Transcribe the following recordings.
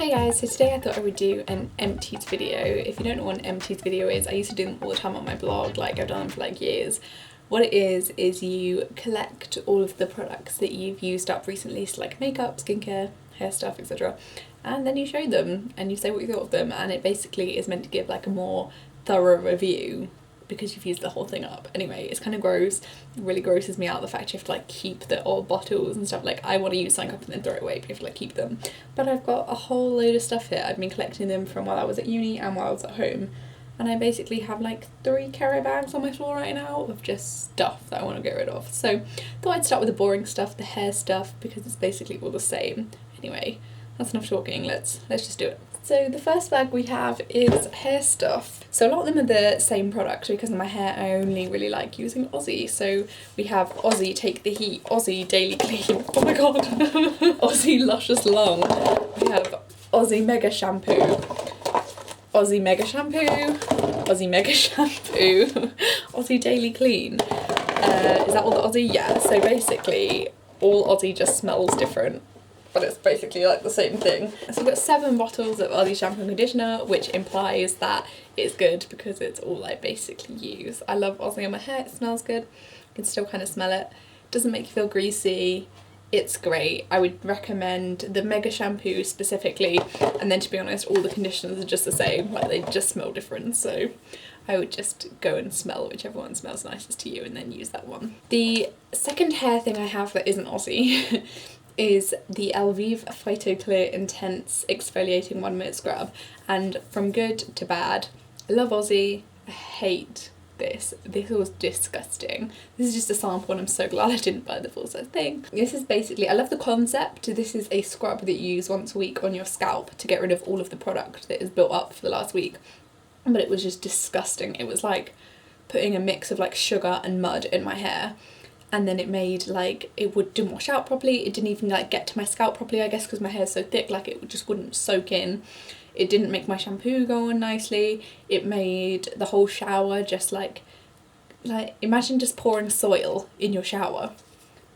Hey guys, so today I thought I would do an empties video. If you don't know what an empties video is, I used to do them all the time on my blog, like I've done them for like years. What it is you collect all of the products that you've used up recently, so like makeup, skincare, hair stuff, etc. And then you show them and you say what you thought of them, and it basically is meant to give like a more thorough review because you've used the whole thing up. Anyway, it's kind of gross. It really grosses me out, the fact you have to like keep the old bottles and stuff. Like I want to use something up and then throw it away, but you have to like keep them. But I've got a whole load of stuff here. I've been collecting them from while I was at uni and while I was at home. And I basically have like 3 carry bags on my floor right now of just stuff that I want to get rid of. So thought I'd start with the boring stuff, the hair stuff, because it's basically all the same. Anyway, that's enough talking, let's just do it. So the first bag we have is hair stuff. So a lot of them are the same product because of my hair. I only really like using Aussie. So we have Aussie Take the Heat, Aussie Daily Clean, oh my god, Aussie Luscious Long. We have Aussie Mega Shampoo, Aussie Mega Shampoo, Aussie Mega Shampoo, Aussie Daily Clean. Is that all the Aussie? Yeah, so basically all Aussie just smells different, but it's basically like the same thing. So we've got 7 bottles of Aussie shampoo and conditioner, which implies that it's good because it's all I basically use. I love Aussie on my hair, it smells good. You can still kind of smell it. Doesn't make you feel greasy. It's great. I would recommend the Mega Shampoo specifically, and then to be honest, all the conditioners are just the same, like they just smell different, so I would just go and smell whichever one smells nicest to you and then use that one. The second hair thing I have that isn't Aussie is the Elvive Phyto Clear Intense Exfoliating 1 Minute Scrub, and from good to bad, I love Aussie, I hate this. This was disgusting. This is just a sample and I'm so glad I didn't buy the full size thing. This is basically, I love the concept. This is a scrub that you use once a week on your scalp to get rid of all of the product that is built up for the last week, but it was just disgusting. It was like putting a mix of like sugar and mud in my hair, and then it made like, it didn't wash out properly, it didn't even like get to my scalp properly, I guess because my hair's so thick, like it just wouldn't soak in. It didn't make my shampoo go on nicely. It made the whole shower just like imagine just pouring soil in your shower.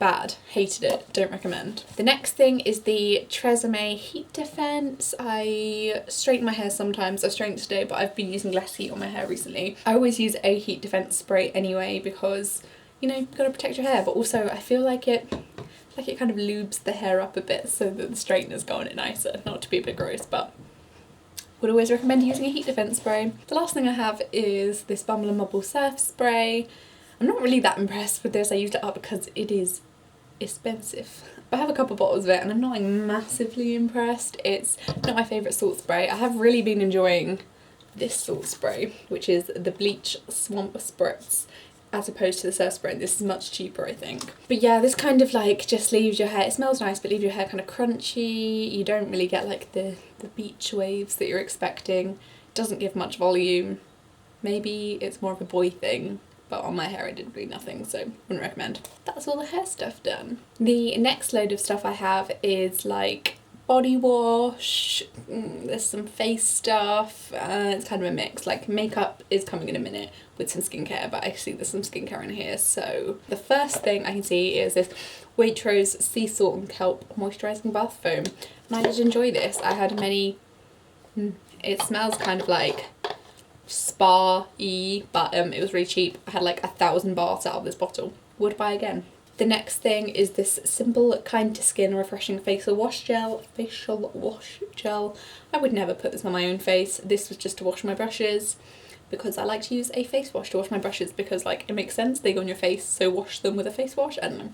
Bad, hated it, don't recommend. The next thing is the Tresemme Heat Defense. I straighten my hair sometimes. I've straightened today, but I've been using less heat on my hair recently. I always use a heat defense spray anyway because, you know, you've got to protect your hair, but also I feel like it kind of lubes the hair up a bit so that the straighteners go on it nicer. Not to be a bit gross, but would always recommend using a heat defense spray. The last thing I have is this Bumble and Bubble Surf Spray. I'm not really that impressed with this. I used it up because it is expensive. I have a couple bottles of it and I'm not like massively impressed. It's not my favourite salt spray. I have really been enjoying this salt spray, which is the Bleach Swamp Spritz, as opposed to the surf spray. This is much cheaper, I think. But yeah, this kind of like just leaves your hair, it smells nice, but leaves your hair kind of crunchy. You don't really get like the beach waves that you're expecting. It doesn't give much volume. Maybe it's more of a boy thing, but on my hair it did really nothing, so wouldn't recommend. That's all the hair stuff done. The next load of stuff I have is like body wash, there's some face stuff, it's kind of a mix. Like makeup is coming in a minute with some skincare, but I see there's some skincare in here. So the first thing I can see is this Waitrose Sea Salt and Kelp Moisturising Bath Foam, and I did enjoy this. I had many, it smells kind of like spa-y, but it was really cheap. I had like 1,000 baths out of this bottle. Would buy again. The next thing is this Simple Kind to Skin Refreshing Facial Wash Gel. I would never put this on my own face. This was just to wash my brushes because I like to use a face wash to wash my brushes because like it makes sense, they go on your face, so wash them with a face wash. I don't know.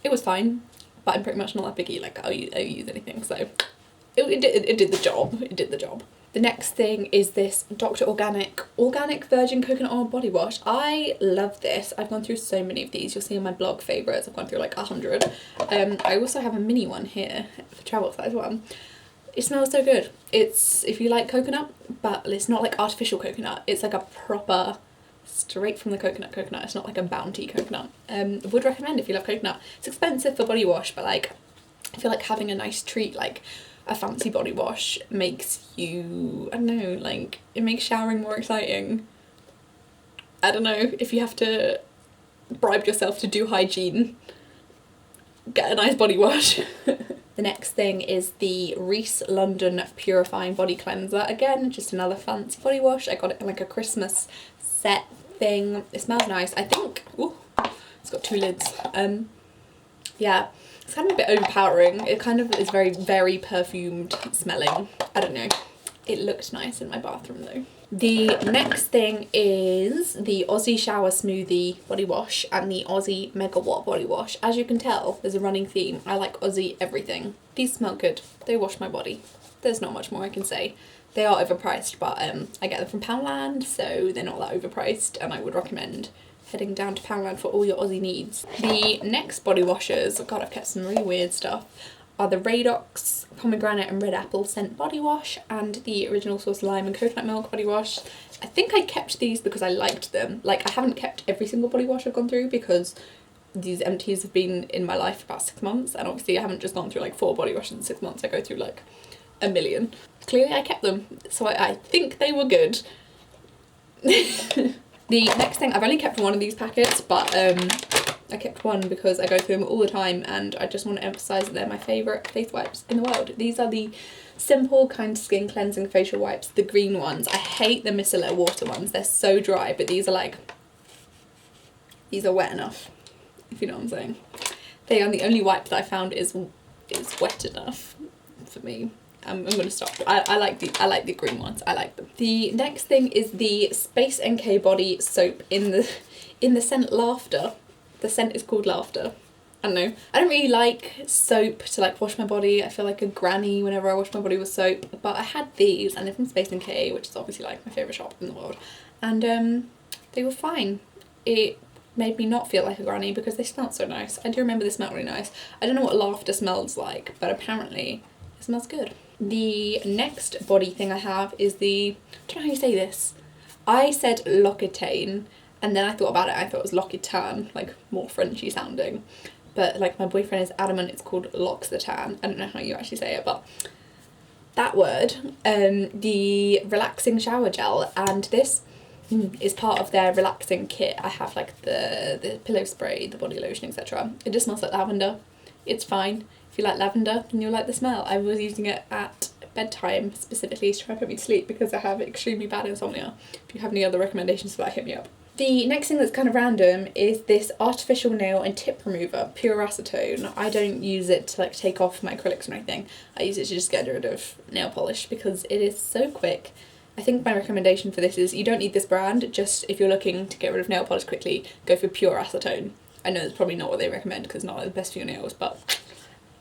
It was fine, but I'm pretty much not that picky, like I'll use anything, so it did the job. It did the job. The next thing is this Dr. Organic Virgin Coconut Oil Body Wash. I love this. I've gone through so many of these. You'll see in my blog favourites. I've gone through like 100. I also have a mini one here, the travel size one. It smells so good. It's, if you like coconut, but it's not like artificial coconut. It's like a proper, straight from the coconut. It's not like a Bounty coconut. Would recommend if you love coconut. It's expensive for body wash, but like, I feel like having a nice treat, like a fancy body wash, makes you, I don't know, like it makes showering more exciting. I don't know, if you have to bribe yourself to do hygiene, get a nice body wash. The next thing is the Reese London Purifying Body Cleanser. Again, just another fancy body wash. I got it in like a Christmas set thing. It smells nice. I think, ooh, it's got 2 lids. Yeah, it's kind of a bit overpowering. It kind of is very, very perfumed smelling. I don't know. It looked nice in my bathroom though. The next thing is the Aussie Shower Smoothie Body Wash and the Aussie Megawatt Body Wash. As you can tell, there's a running theme. I like Aussie everything. These smell good. They wash my body. There's not much more I can say. They are overpriced, but I get them from Poundland, so they're not that overpriced, and I would recommend heading down to Poundland for all your Aussie needs. The next body washes, God, I've kept some really weird stuff, are the Radox Pomegranate and Red Apple Scent Body Wash and the Original Source Lime and Coconut Milk Body Wash. I think I kept these because I liked them. Like, I haven't kept every single body wash I've gone through because these empties have been in my life for about 6 months, and obviously I haven't just gone through like 4 body washes in 6 months, I go through like a million. Clearly I kept them, so I think they were good. The next thing, I've only kept one of these packets, but I kept one because I go through them all the time and I just want to emphasise that they're my favourite face wipes in the world. These are the Simple Kind Skin Cleansing Facial Wipes, the green ones. I hate the micellar water ones, they're so dry, but these are like, these are wet enough, if you know what I'm saying. They are the only wipe that I found is wet enough for me. I'm gonna stop. I like the green ones. I like them. The next thing is the Space NK Body Soap in the scent Laughter. The scent is called Laughter. I don't know. I don't really like soap to like wash my body. I feel like a granny whenever I wash my body with soap. But I had these, and they're from Space NK, which is obviously like my favourite shop in the world. And they were fine. It made me not feel like a granny because they smelled so nice. I do remember they smelled really nice. I don't know what Laughter smells like, but apparently it smells good. The next body thing I have is the, I don't know how you say this. I said L'Occitane, and then I thought about it, I thought it was L'Occitane, like more Frenchy sounding. But like my boyfriend is adamant it's called L'Occitane. I don't know how you actually say it, but that word. The relaxing shower gel, and this is part of their relaxing kit. I have like the pillow spray, the body lotion, etc. It just smells like lavender. It's fine. If you like lavender, then you'll like the smell. I was using it at bedtime specifically to try and put me to sleep because I have extremely bad insomnia. If you have any other recommendations for that, hit me up. The next thing that's kind of random is this artificial nail and tip remover, pure acetone. I don't use it to like take off my acrylics or anything. I use it to just get rid of nail polish because it is so quick. I think my recommendation for this is you don't need this brand, just if you're looking to get rid of nail polish quickly, go for pure acetone. I know it's probably not what they recommend because it's not like the best for your nails, but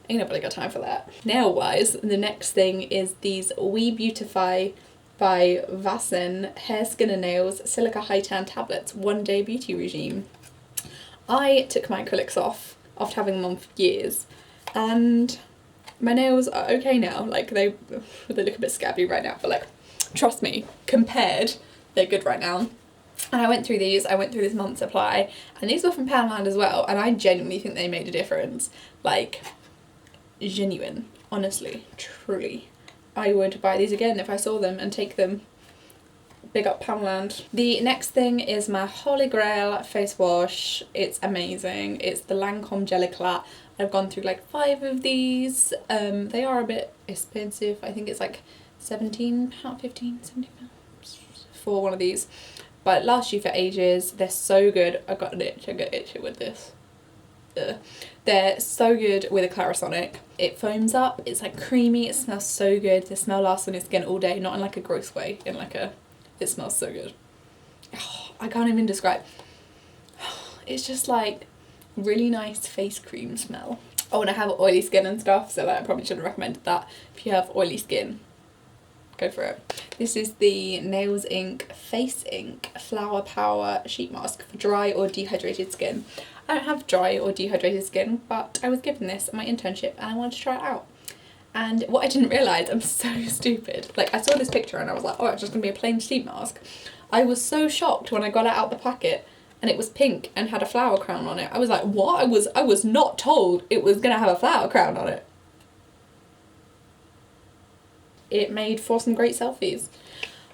ain't nobody got time for that. Nail wise, the next thing is these We Beautify by Vasen Hair, Skin and Nails Silica High Tan Tablets 1 Day Beauty Regime. I took my acrylics off after having them on for years, and my nails are okay now. Like they look a bit scabby right now, but like trust me, compared, they're good right now. And I went through these, I went through this month supply, and these were from Poundland as well, and I genuinely think they made a difference. Like, genuine, honestly, truly. I would buy these again if I saw them and take them. Big up Poundland. The next thing is my Holy Grail face wash. It's amazing. It's the Lancome Geliclat. I've gone through like 5 of these. They are a bit expensive. I think it's like £17, 15, £17 for one of these. But it lasts you for ages. They're so good. I got an itch. I got itchy with this. They're so good with a Clarisonic. It foams up, it's like creamy, it smells so good. The smell lasts on your skin all day, not in like a gross way, in like a, it smells so good. Oh, I can't even describe. It's just like really nice face cream smell. Oh, and I have oily skin and stuff, so like, I probably shouldn't have recommended that. If you have oily skin, go for it. This is the Nails Inc Face Ink Flower Power Sheet Mask for dry or dehydrated skin. I don't have dry or dehydrated skin, but I was given this at my internship and I wanted to try it out. And what I didn't realise, I'm so stupid. Like I saw this picture and I was like, oh, it's just gonna be a plain sheet mask. I was so shocked when I got it out the packet and it was pink and had a flower crown on it. I was like, what? I was not told it was gonna have a flower crown on it. It made for some great selfies.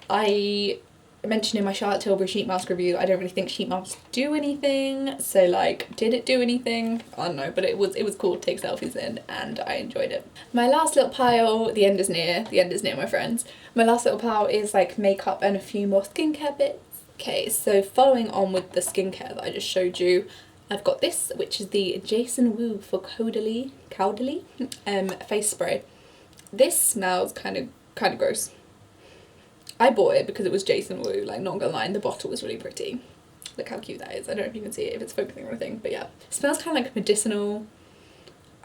I mentioned in my Charlotte Tilbury sheet mask review, I don't really think sheet masks do anything, so like, did it do anything? I don't know, but it was cool to take selfies in, and I enjoyed it. My last little pile, the end is near my friends. My last little pile is like makeup and a few more skincare bits. Okay, so following on with the skincare that I just showed you, I've got this, which is the Jason Wu for Caudalie face spray. This smells kind of gross. I bought it because it was Jason Wu, like, not gonna lie, and the bottle was really pretty. Look how cute that is. I don't know if you can see it, if it's focusing or anything, but yeah. It smells kind of like medicinal.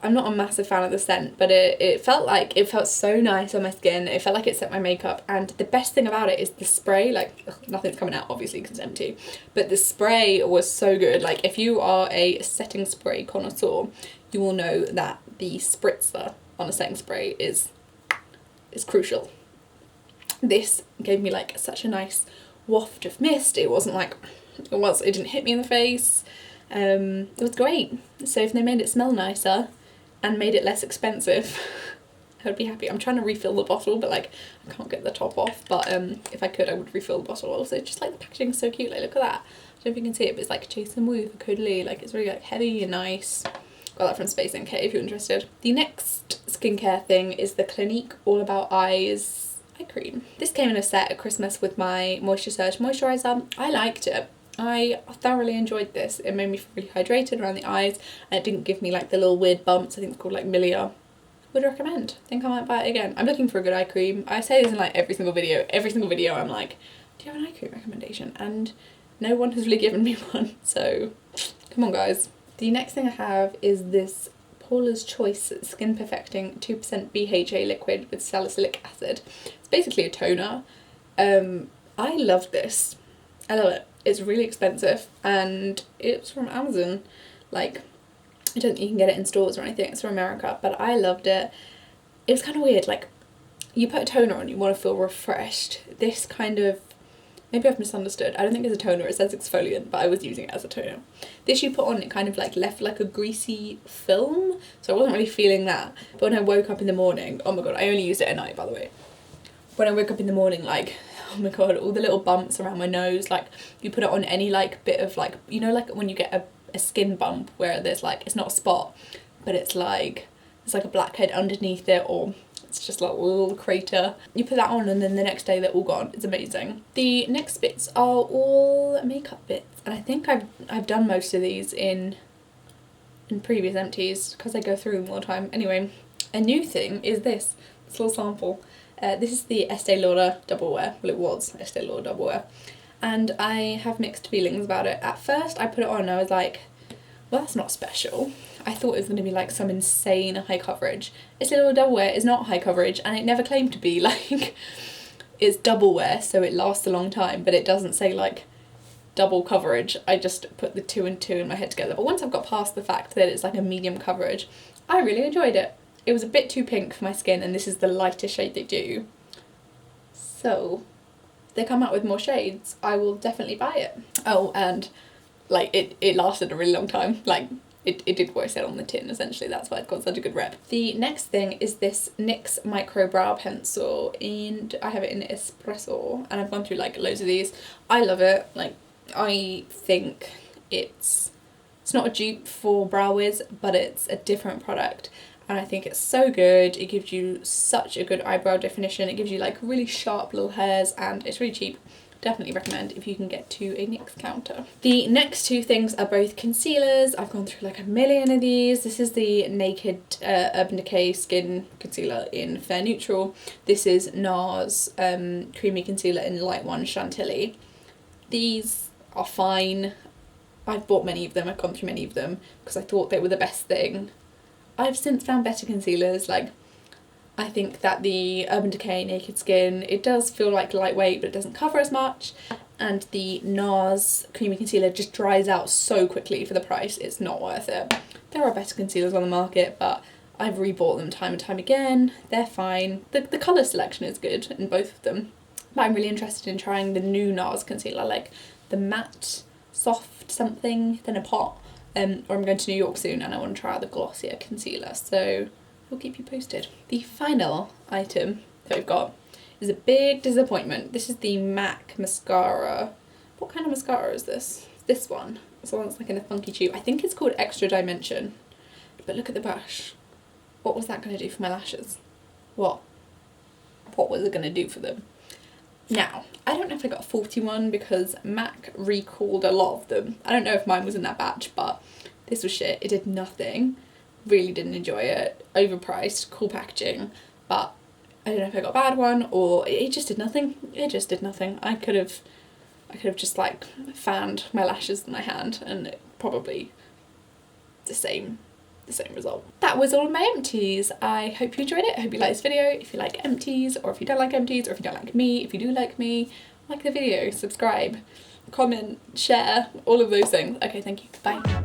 I'm not a massive fan of the scent, but it felt so nice on my skin. It felt like it set my makeup, and the best thing about it is the spray, like, ugh, nothing's coming out obviously because it's empty, but the spray was so good. Like, if you are a setting spray connoisseur, you will know that the spritzer on a setting spray is crucial. This gave me like such a nice waft of mist. It wasn't like, it didn't hit me in the face. It was great. So if they made it smell nicer and made it less expensive, I would be happy. I'm trying to refill the bottle, but like, I can't get the top off, but if I could, I would refill the bottle. Also, just like the packaging is so cute. Like, look at that. I don't know if you can see it, but it's like Jason Wu for Caudalie. Like, it's really like heavy and nice. Got that from Space NK if you're interested. The next skincare thing is the Clinique All About Eyes eye cream. This came in a set at Christmas with my Moisture Surge moisturiser. I liked it. I thoroughly enjoyed this. It made me feel really hydrated around the eyes, and it didn't give me like the little weird bumps. I think it's called like Amelia. Would recommend. Think I might buy it again. I'm looking for a good eye cream. I say this in like every single video. Every single video I'm like, do you have an eye cream recommendation? And no one has really given me one. So come on guys. The next thing I have is this Paula's Choice Skin Perfecting 2% BHA liquid with salicylic acid. It's basically a toner. I love this. I love it. It's really expensive and it's from Amazon. Like, I don't think you can get it in stores or anything. It's from America, but I loved it. It was kind of weird. Like, you put a toner on, you want to feel refreshed. This kind of, maybe I've misunderstood. I don't think it's a toner, it says exfoliant, but I was using it as a toner. This you put on, it kind of like left like a greasy film, so I wasn't really feeling that. But when I woke up in the morning, oh my god, I only used it at night by the way. When I woke up in the morning, like, oh my god, all the little bumps around my nose, like, you put it on any like bit of like, you know, like when you get a skin bump where there's like, it's not a spot, but it's like, there's like a blackhead underneath it, or it's just like a little crater. You put that on and then the next day they're all gone. It's amazing. The next bits are all makeup bits, and I think I've done most of these in previous empties because I go through them all the time. Anyway, a new thing is this little sample. This is the Estee Lauder Double Wear. Well, it was Estee Lauder Double Wear, and I have mixed feelings about it. At first I put it on and I was like, well, that's not special. I thought it was going to be like some insane high coverage. Estee Lauder Double Wear is not high coverage, and it never claimed to be. Like, it's double wear, so it lasts a long time, but it doesn't say like double coverage. I just put the two and two in my head together. But once I've got past the fact that it's like a medium coverage, I really enjoyed it. It was a bit too pink for my skin, and this is the lightest shade they do. So, if they come out with more shades, I will definitely buy it. Oh, and like it lasted a really long time. Like, it did what I said on the tin, essentially. That's why it's got such a good rep. The next thing is this NYX Micro Brow Pencil, and I have it in Espresso, and I've gone through like loads of these. I love it. Like, I think it's not a dupe for Brow Wiz, but it's a different product. And I think it's so good. It gives you such a good eyebrow definition. It gives you like really sharp little hairs, and it's really cheap. Definitely recommend if you can get to a NYX counter. The next two things are both concealers. I've gone through like a million of these. This is the Naked Urban Decay Skin Concealer in Fair Neutral. This is NARS Creamy Concealer in Light 1 Chantilly. These are fine. I've bought many of them. I've gone through many of them because I thought they were the best thing. I've since found better concealers. Like, I think that the Urban Decay Naked Skin, it does feel like lightweight, but it doesn't cover as much. And the NARS Creamy Concealer just dries out so quickly for the price. It's not worth it. There are better concealers on the market, but I've rebought them time and time again. They're fine. The colour selection is good in both of them. But I'm really interested in trying the new NARS concealer, like the matte soft something, then a pot. Or I'm going to New York soon and I want to try out the glossier concealer, so we'll keep you posted. The final item that we've got is a big disappointment. This is the MAC mascara. What kind of mascara is this? This one. It's the one that's like in a funky tube. I think it's called Extra Dimension. But look at the brush. What was that going to do for my lashes? What was it going to do for them? Now, I don't know if I got a faulty one because MAC recalled a lot of them. I don't know if mine was in that batch, but this was shit. It did nothing. Really didn't enjoy it. Overpriced, cool packaging, but I don't know if I got a bad one or it just did nothing. It just did nothing. I could have just like fanned my lashes with my hand and it probably the same result. That was all of my empties. I hope you enjoyed it. I hope you liked this video. If you like empties, or if you don't like empties, or if you don't like me, if you do like me, like the video, subscribe, comment, share, all of those things. Okay, thank you. Bye.